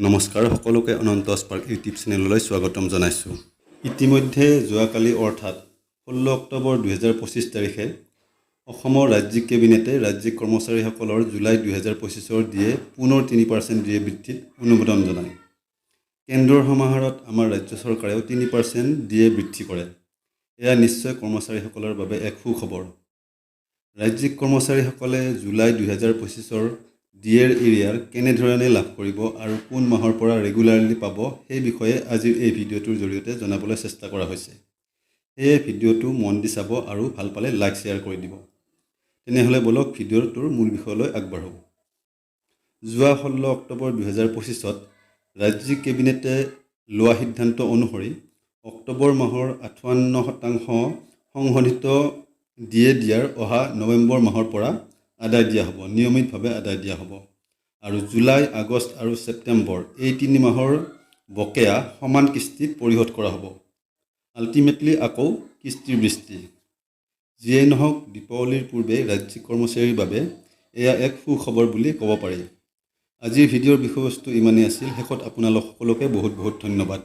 নমস্কাৰ সকলোকে অনন্ত spark YouTube চেনেললৈ স্বাগতম জনাইছোঁ। ইতিমধ্যে যোৱাকালি অৰ্থাৎ 16 অক্টোবৰ 2025 তাৰিখে অসমৰ ৰাজ্যিক কেবিনেটে ৰাজ্যিক কৰ্মচাৰীসকলৰ জুলাই 2025 দিয়ে পুনৰ 3% দিয়ে বৃদ্ধিত অনুমোদন জনায়। কেন্দ্ৰৰ সমাহাৰত আমাৰ ৰাজ্য চৰকাৰেও 3% দিয়ে বৃদ্ধি কৰে। এয়া নিশ্চয় কৰ্মচাৰীসকলৰ বাবে এক সুখবৰ। ৰাজ্যিক কৰ্মচাৰীসকলে জুলাই 2025 ডিএৰ এৰিয়াৰ কেনেধৰণে লাভ কৰিব আৰু কোন মাহৰ পৰা ৰেগুলাৰলি পাব সেই বিষয়ে আজিৰ এই ভিডিঅ'টোৰ জৰিয়তে জনাবলৈ চেষ্টা কৰা হৈছে। সেয়ে ভিডিঅ'টো মন দি চাব আৰু ভাল পালে লাইক শ্বেয়াৰ কৰি দিব। তেনেহ'লে বলক ভিডিঅ'টোৰ মূল বিষয়লৈ আগবাঢ়ো। যোৱা 16 অক্টোবৰ 2025 ৰাজ্যিক কেবিনেটে লোৱা সিদ্ধান্ত অনুসৰি অক্টোবৰ মাহৰ 58% সংশোধিত ডিএ দিয়াৰ অহা নৱেম্বৰ মাহৰ পৰা আদায় দিয়া হ'ব, নিয়মিতভাৱে আদায় দিয়া হ'ব। আৰু জুলাই, আগষ্ট আৰু ছেপ্টেম্বৰ এই 3 মাহৰ বকেয়া সমান কিস্তিত পৰিশোধ কৰা হ'ব। আল্টিমেটলি আকৌ কিস্তিৰ বৃষ্টি। যিয়েই নহওক, দীপাৱলীৰ পূৰ্বে ৰাজ্যিক কৰ্মচাৰীৰ বাবে এয়া এক সুখবৰ বুলি ক'ব পাৰি। আজিৰ ভিডিঅ'ৰ বিষয়বস্তু ইমানেই আছিল। শেষত আপোনালোক সকলোকে বহুত বহুত ধন্যবাদ।